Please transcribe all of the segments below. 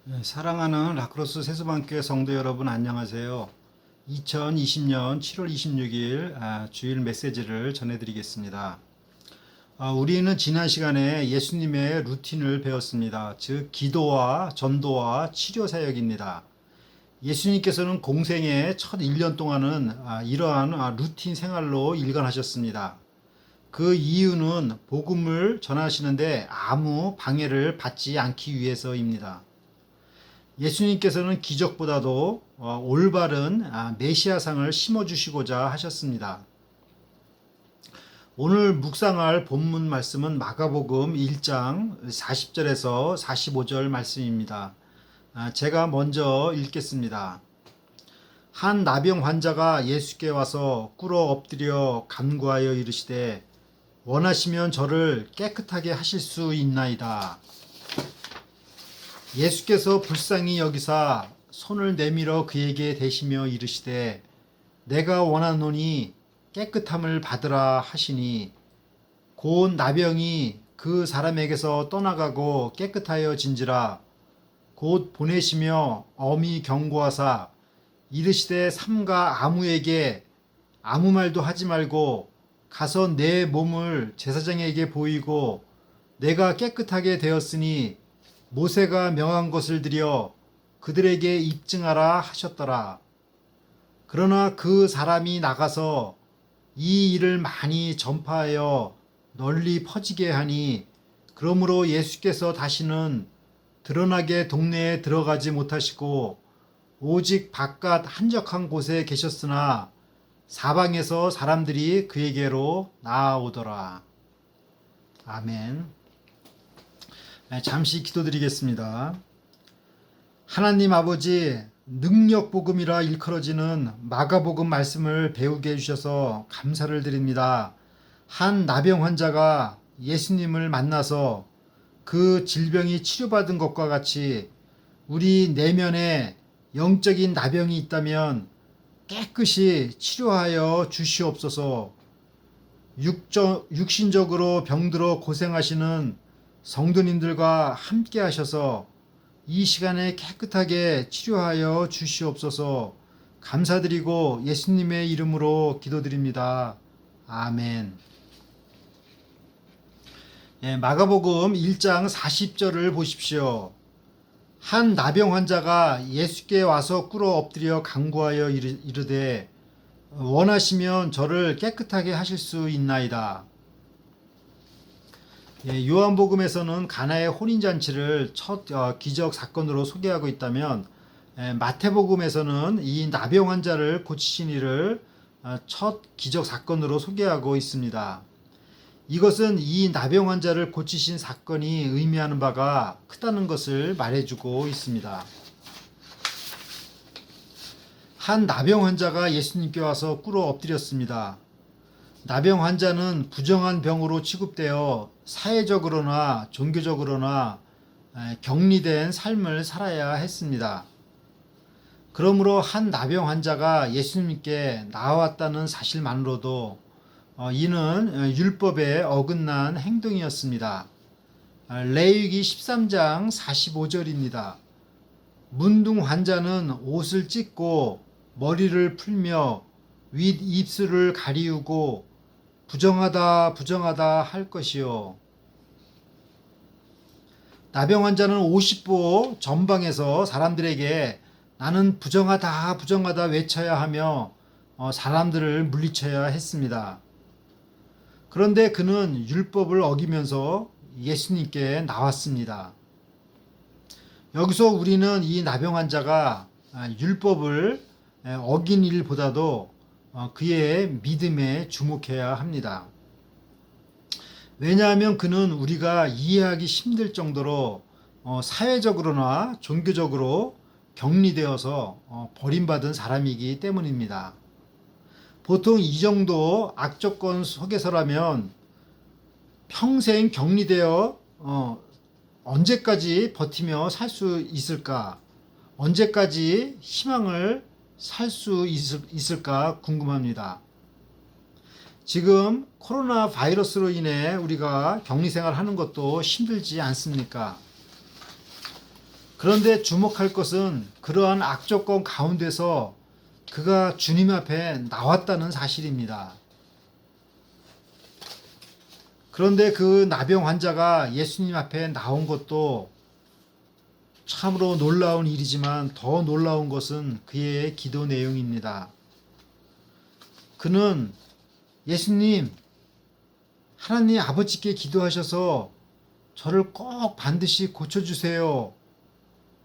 네, 사랑하는 라크로스 세수방교회 성도 여러분 안녕하세요. 2020년 7월 26일 주일 메시지를 전해드리겠습니다. 우리는 지난 시간에 예수님의 루틴을 배웠습니다. 즉 기도와 전도와 치료 사역입니다. 예수님께서는 공생의 첫 1년 동안은 이러한 루틴 생활로 일관하셨습니다. 그 이유는 복음을 전하시는데 아무 방해를 받지 않기 위해서입니다. 예수님께서는 기적보다도 올바른 메시아상을 심어주시고자 하셨습니다. 오늘 묵상할 본문 말씀은 마가복음 1장 40절에서 45절 말씀입니다. 제가 먼저 읽겠습니다. 한 나병 환자가 예수께 와서 꿇어 엎드려 간구하여 이르시되 원하시면 저를 깨끗하게 하실 수 있나이다. 예수께서 불쌍히 여기사 손을 내밀어 그에게 대시며 이르시되 내가 원하노니 깨끗함을 받으라 하시니 곧 나병이 그 사람에게서 떠나가고 깨끗하여 진지라. 곧 보내시며 엄히 경고하사 이르시되 삼가 아무에게 아무 말도 하지 말고 가서 내 몸을 제사장에게 보이고 내가 깨끗하게 되었으니 모세가 명한 것을 들여 그들에게 입증하라 하셨더라. 그러나 그 사람이 나가서 이 일을 많이 전파하여 널리 퍼지게 하니 그러므로 예수께서 다시는 드러나게 동네에 들어가지 못하시고 오직 바깥 한적한 곳에 계셨으나 사방에서 사람들이 그에게로 나아오더라. 아멘. 잠시 기도드리겠습니다. 하나님 아버지, 능력 복음이라 일컬어지는 마가복음 말씀을 배우게 해주셔서 감사를 드립니다. 한 나병 환자가 예수님을 만나서 그 질병이 치료받은 것과 같이 우리 내면에 영적인 나병이 있다면 깨끗이 치료하여 주시옵소서. 육신적으로 병들어 고생하시는 성도님들과 함께 하셔서 이 시간에 깨끗하게 치료하여 주시옵소서. 감사드리고 예수님의 이름으로 기도드립니다. 아멘. 마가복음 1장 40절을 보십시오. 한 나병 환자가 예수께 와서 꿇어 엎드려 간구하여 이르되 원하시면 저를 깨끗하게 하실 수 있나이다. 요한복음에서는 가나의 혼인잔치를 첫 기적 사건으로 소개하고 있다면 마태복음에서는 이 나병 환자를 고치신 일을 첫 기적 사건으로 소개하고 있습니다. 이것은 이 나병 환자를 고치신 사건이 의미하는 바가 크다는 것을 말해주고 있습니다. 한 나병 환자가 예수님께 와서 꿇어 엎드렸습니다. 나병 환자는 부정한 병으로 취급되어 사회적으로나 종교적으로나 격리된 삶을 살아야 했습니다. 그러므로 한 나병 환자가 예수님께 나왔다는 사실만으로도 이는 율법에 어긋난 행동이었습니다. 레위기 13장 45절입니다. 문둥 환자는 옷을 찢고 머리를 풀며 윗 입술을 가리우고 부정하다 부정하다 할 것이요. 나병 환자는 50보 전방에서 사람들에게 나는 부정하다 부정하다 외쳐야 하며 사람들을 물리쳐야 했습니다. 그런데 그는 율법을 어기면서 예수님께 나왔습니다. 여기서 우리는 이 나병 환자가 율법을 어긴 일보다도 그의 믿음에 주목해야 합니다. 왜냐하면 그는 우리가 이해하기 힘들 정도로 사회적으로나 종교적으로 격리되어서 버림받은 사람이기 때문입니다. 보통 이 정도 악조건 속에서라면 평생 격리되어 언제까지 버티며 살 수 있을까? 언제까지 희망을 살 수 있을까 궁금합니다. 지금 코로나 바이러스로 인해 우리가 격리 생활하는 것도 힘들지 않습니까? 그런데 주목할 것은 그러한 악조건 가운데서 그가 주님 앞에 나왔다는 사실입니다. 그런데 그 나병 환자가 예수님 앞에 나온 것도 참으로 놀라운 일이지만 더 놀라운 것은 그의 기도 내용입니다. 그는 예수님, 하나님 아버지께 기도하셔서 저를 꼭 반드시 고쳐주세요.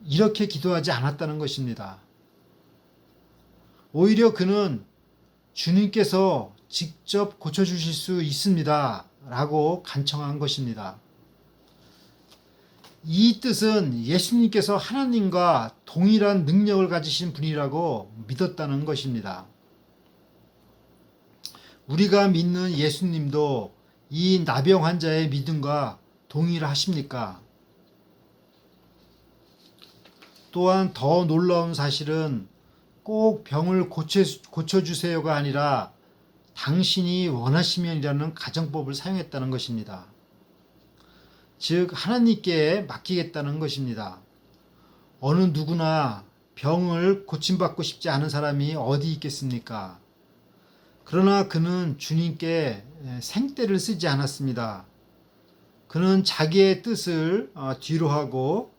이렇게 기도하지 않았다는 것입니다. 오히려 그는 주님께서 직접 고쳐주실 수 있습니다. 라고 간청한 것입니다. 이 뜻은 예수님께서 하나님과 동일한 능력을 가지신 분이라고 믿었다는 것입니다. 우리가 믿는 예수님도 이 나병 환자의 믿음과 동일하십니까? 또한 더 놀라운 사실은 꼭 병을 고쳐주세요가 아니라 당신이 원하시면이라는 가정법을 사용했다는 것입니다. 즉 하나님께 맡기겠다는 것입니다. 어느 누구나 병을 고침받고 싶지 않은 사람이 어디 있겠습니까? 그러나 그는 주님께 생떼를 쓰지 않았습니다. 그는 자기의 뜻을 뒤로 하고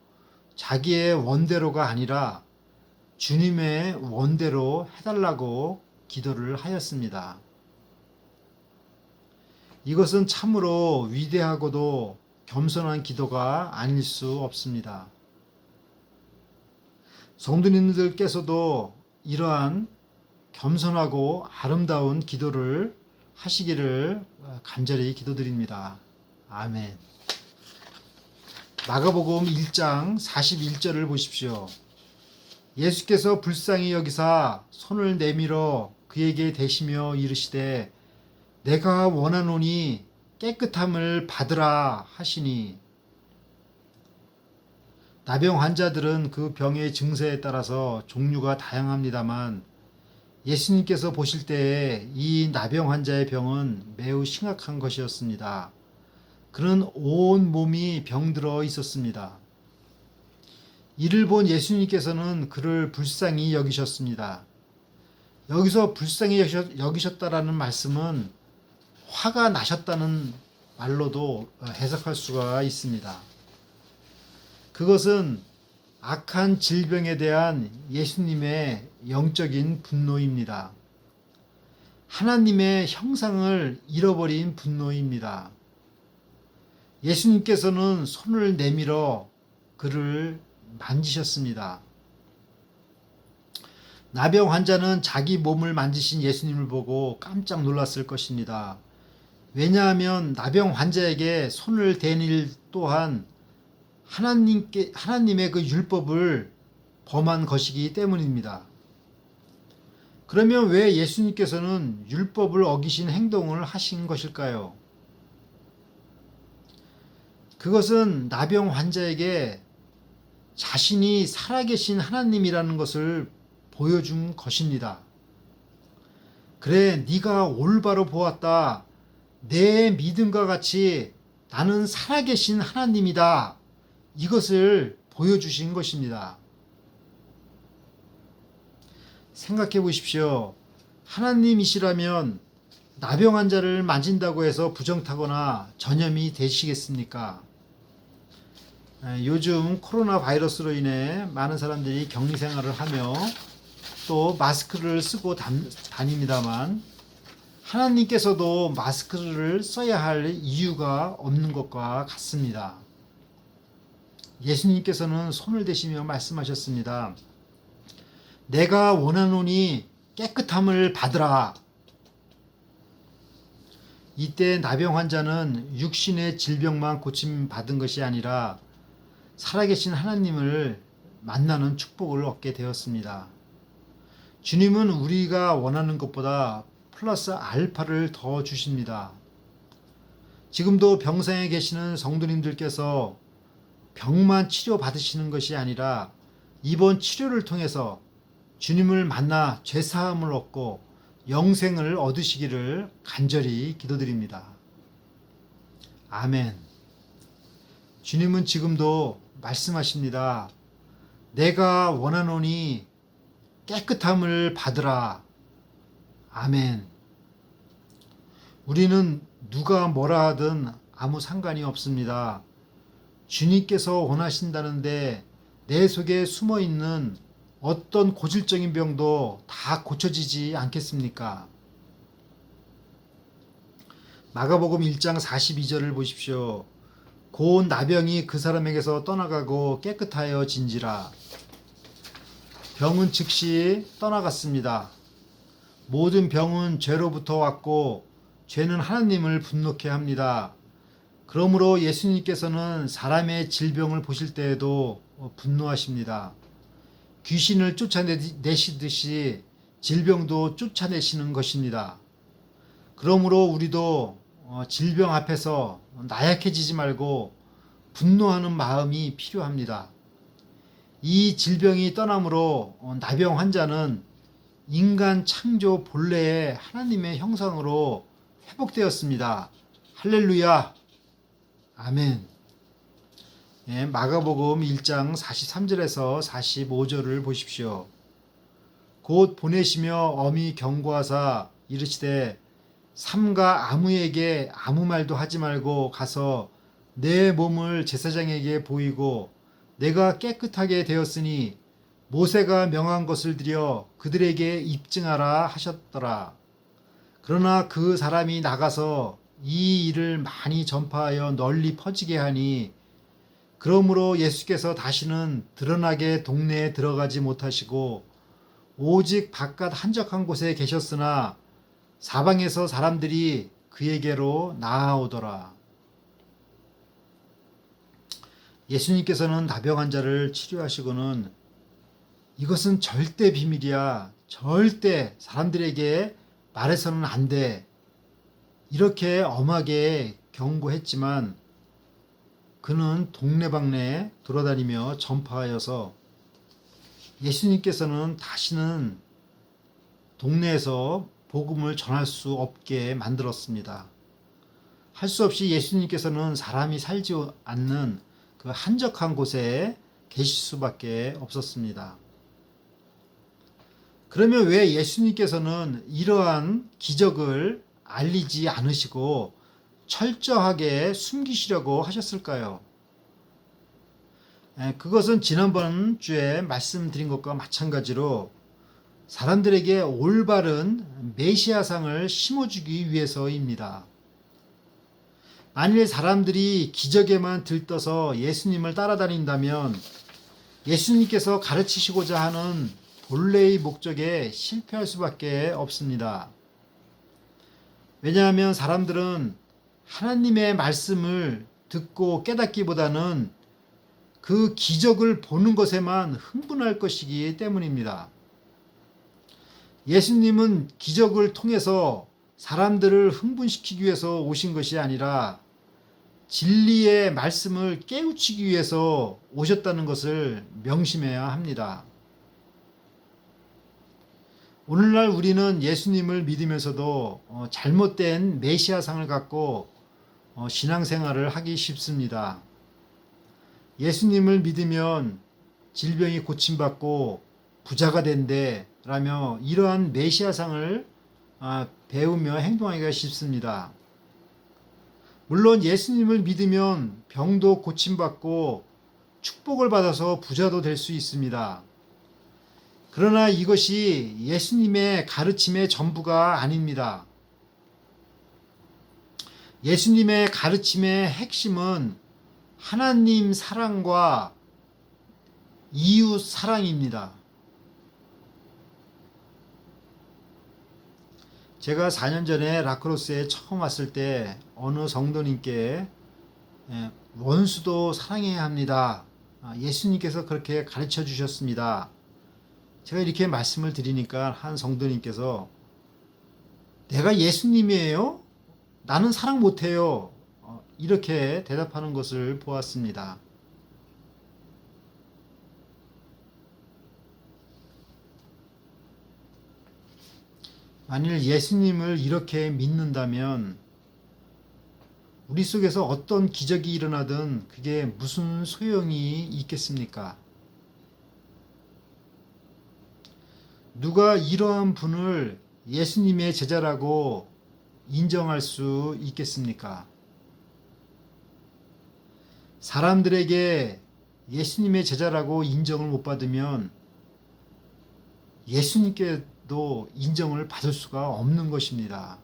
자기의 원대로가 아니라 주님의 원대로 해달라고 기도를 하였습니다. 이것은 참으로 위대하고도 겸손한 기도가 아닐 수 없습니다. 성도님들께서도 이러한 겸손하고 아름다운 기도를 하시기를 간절히 기도드립니다. 아멘. 마가복음 1장 41절을 보십시오. 예수께서 불쌍히 여기사 손을 내밀어 그에게 대시며 이르시되 내가 원하노니 깨끗함을 받으라 하시니, 나병 환자들은 그 병의 증세에 따라서 종류가 다양합니다만 예수님께서 보실 때에 이 나병 환자의 병은 매우 심각한 것이었습니다. 그는 온 몸이 병들어 있었습니다. 이를 본 예수님께서는 그를 불쌍히 여기셨습니다. 여기서 불쌍히 여기셨다라는 말씀은 화가 나셨다는 말로도 해석할 수가 있습니다. 그것은 악한 질병에 대한 예수님의 영적인 분노입니다. 하나님의 형상을 잃어버린 분노입니다. 예수님께서는 손을 내밀어 그를 만지셨습니다. 나병 환자는 자기 몸을 만지신 예수님을 보고 깜짝 놀랐을 것입니다. 왜냐하면 나병 환자에게 손을 댄 일 또한 하나님의 그 율법을 범한 것이기 때문입니다. 그러면 왜 예수님께서는 율법을 어기신 행동을 하신 것일까요? 그것은 나병 환자에게 자신이 살아계신 하나님이라는 것을 보여준 것입니다. 그래, 네가 올바로 보았다. 내 믿음과 같이 나는 살아계신 하나님이다. 이것을 보여주신 것입니다. 생각해 보십시오. 하나님이시라면 나병 환자를 만진다고 해서 부정타거나 전염이 되시겠습니까? 요즘 코로나 바이러스로 인해 많은 사람들이 격리 생활을 하며 또 마스크를 쓰고 다닙니다만 하나님께서도 마스크를 써야 할 이유가 없는 것과 같습니다. 예수님께서는 손을 대시며 말씀하셨습니다. 내가 원하노니 깨끗함을 받으라. 이때 나병 환자는 육신의 질병만 고침받은 것이 아니라 살아계신 하나님을 만나는 축복을 얻게 되었습니다. 주님은 우리가 원하는 것보다 플러스 알파를 더 주십니다. 지금도 병상에 계시는 성도님들께서 병만 치료받으시는 것이 아니라 이번 치료를 통해서 주님을 만나 죄사함을 얻고 영생을 얻으시기를 간절히 기도드립니다. 아멘. 주님은 지금도 말씀하십니다. 내가 원하노니 깨끗함을 받으라. 아멘. 우리는 누가 뭐라 하든 아무 상관이 없습니다. 주님께서 원하신다는데 내 속에 숨어 있는 어떤 고질적인 병도 다 고쳐지지 않겠습니까? 마가복음 1장 42절을 보십시오. 고운 나병이 그 사람에게서 떠나가고 깨끗하여 진지라. 병은 즉시 떠나갔습니다. 모든 병은 죄로부터 왔고 죄는 하나님을 분노케 합니다. 그러므로 예수님께서는 사람의 질병을 보실 때에도 분노하십니다. 귀신을 쫓아내시듯이 질병도 쫓아내시는 것입니다. 그러므로 우리도 질병 앞에서 나약해지지 말고 분노하는 마음이 필요합니다. 이 질병이 떠남으로 나병 환자는 인간 창조 본래의 하나님의 형상으로 회복되었습니다. 할렐루야. 아멘. 예, 마가복음 1장 43절에서 45절을 보십시오. 곧 보내시며 엄히 경고하사 이르시되 삼가 아무에게 아무 말도 하지 말고 가서 내 몸을 제사장에게 보이고 내가 깨끗하게 되었으니 모세가 명한 것을 드려 그들에게 입증하라 하셨더라. 그러나 그 사람이 나가서 이 일을 많이 전파하여 널리 퍼지게 하니 그러므로 예수께서 다시는 드러나게 동네에 들어가지 못하시고 오직 바깥 한적한 곳에 계셨으나 사방에서 사람들이 그에게로 나아오더라. 예수님께서는 나병 환자를 치료하시고는 이것은 절대 비밀이야. 절대 사람들에게 말해서는 안 돼. 이렇게 엄하게 경고했지만 그는 동네방네 돌아다니며 전파하여서 예수님께서는 다시는 동네에서 복음을 전할 수 없게 만들었습니다. 할 수 없이 예수님께서는 사람이 살지 않는 그 한적한 곳에 계실 수밖에 없었습니다. 그러면 왜 예수님께서는 이러한 기적을 알리지 않으시고 철저하게 숨기시려고 하셨을까요? 그것은 지난번 주에 말씀드린 것과 마찬가지로 사람들에게 올바른 메시아상을 심어주기 위해서입니다. 만일 사람들이 기적에만 들떠서 예수님을 따라다닌다면 예수님께서 가르치시고자 하는 본래의 목적에 실패할 수밖에 없습니다. 왜냐하면 사람들은 하나님의 말씀을 듣고 깨닫기보다는 그 기적을 보는 것에만 흥분할 것이기 때문입니다. 예수님은 기적을 통해서 사람들을 흥분시키기 위해서 오신 것이 아니라 진리의 말씀을 깨우치기 위해서 오셨다는 것을 명심해야 합니다. 오늘날 우리는 예수님을 믿으면서도 잘못된 메시아상을 갖고 신앙생활을 하기 쉽습니다. 예수님을 믿으면 질병이 고침받고 부자가 된대 라며 이러한 메시아상을 배우며 행동하기가 쉽습니다. 물론 예수님을 믿으면 병도 고침받고 축복을 받아서 부자도 될 수 있습니다. 그러나 이것이 예수님의 가르침의 전부가 아닙니다. 예수님의 가르침의 핵심은 하나님 사랑과 이웃 사랑입니다. 제가 4년 전에 라크로스에 처음 왔을 때 어느 성도님께 원수도 사랑해야 합니다. 예수님께서 그렇게 가르쳐 주셨습니다. 제가 이렇게 말씀을 드리니까 한 성도님께서 내가 예수님이에요? 나는 사랑 못해요. 이렇게 대답하는 것을 보았습니다. 만일 예수님을 이렇게 믿는다면 우리 속에서 어떤 기적이 일어나든 그게 무슨 소용이 있겠습니까? 누가 이러한 분을 예수님의 제자라고 인정할 수 있겠습니까? 사람들에게 예수님의 제자라고 인정을 못 받으면 예수님께도 인정을 받을 수가 없는 것입니다.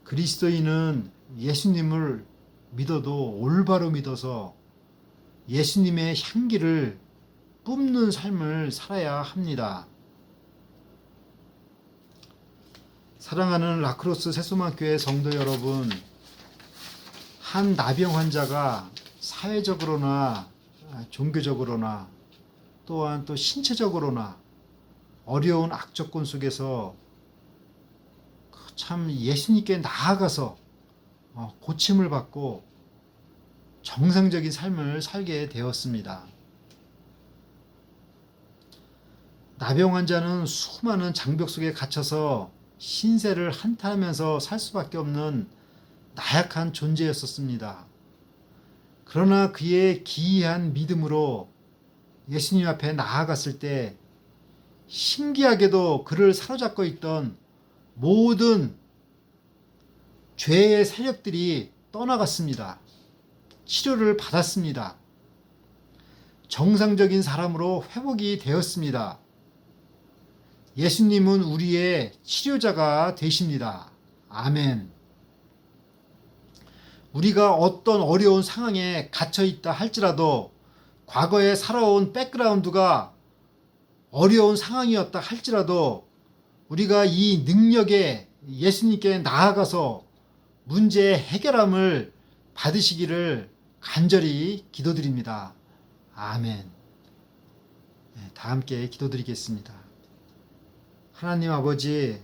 그리스도인은 예수님을 믿어도 올바로 믿어서 예수님의 향기를 뿜는 삶을 살아야 합니다. 사랑하는 라크로스 새소망교회 성도 여러분, 한 나병 환자가 사회적으로나 종교적으로나 또한 또 신체적으로나 어려운 악조건 속에서 참 예수님께 나아가서 고침을 받고 정상적인 삶을 살게 되었습니다. 나병 환자는 수많은 장벽 속에 갇혀서 신세를 한탄하면서 살 수밖에 없는 나약한 존재였었습니다. 그러나 그의 기이한 믿음으로 예수님 앞에 나아갔을 때 신기하게도 그를 사로잡고 있던 모든 죄의 세력들이 떠나갔습니다. 치료를 받았습니다. 정상적인 사람으로 회복이 되었습니다. 예수님은 우리의 치료자가 되십니다. 아멘. 우리가 어떤 어려운 상황에 갇혀 있다 할지라도 과거에 살아온 백그라운드가 어려운 상황이었다 할지라도 우리가 이 능력에 예수님께 나아가서 문제의 해결함을 받으시기를 간절히 기도드립니다. 아멘. 다 함께 기도드리겠습니다. 하나님 아버지,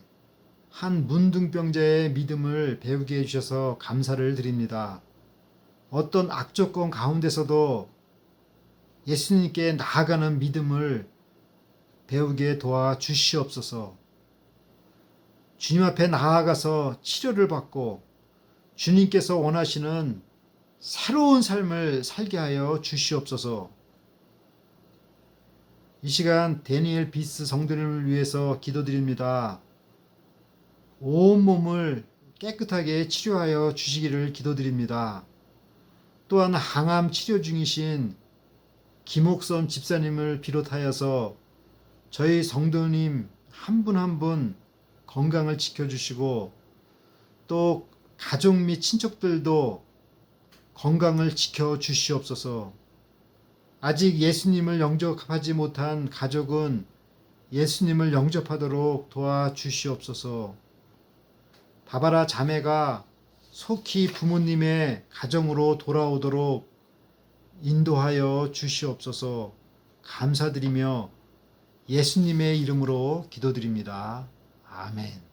한 문둥병자의 믿음을 배우게 해주셔서 감사를 드립니다. 어떤 악조건 가운데서도 예수님께 나아가는 믿음을 배우게 도와주시옵소서. 주님 앞에 나아가서 치료를 받고 주님께서 원하시는 새로운 삶을 살게 하여 주시옵소서. 이 시간 데니엘 비스 성도님을 위해서 기도드립니다. 온몸을 깨끗하게 치료하여 주시기를 기도드립니다. 또한 항암 치료 중이신 김옥선 집사님을 비롯하여서 저희 성도님 한 분 한 분 건강을 지켜주시고 또 가족 및 친척들도 건강을 지켜주시옵소서. 아직 예수님을 영접하지 못한 가족은 예수님을 영접하도록 도와주시옵소서. 바바라 자매가 속히 부모님의 가정으로 돌아오도록 인도하여 주시옵소서. 감사드리며 예수님의 이름으로 기도드립니다. 아멘.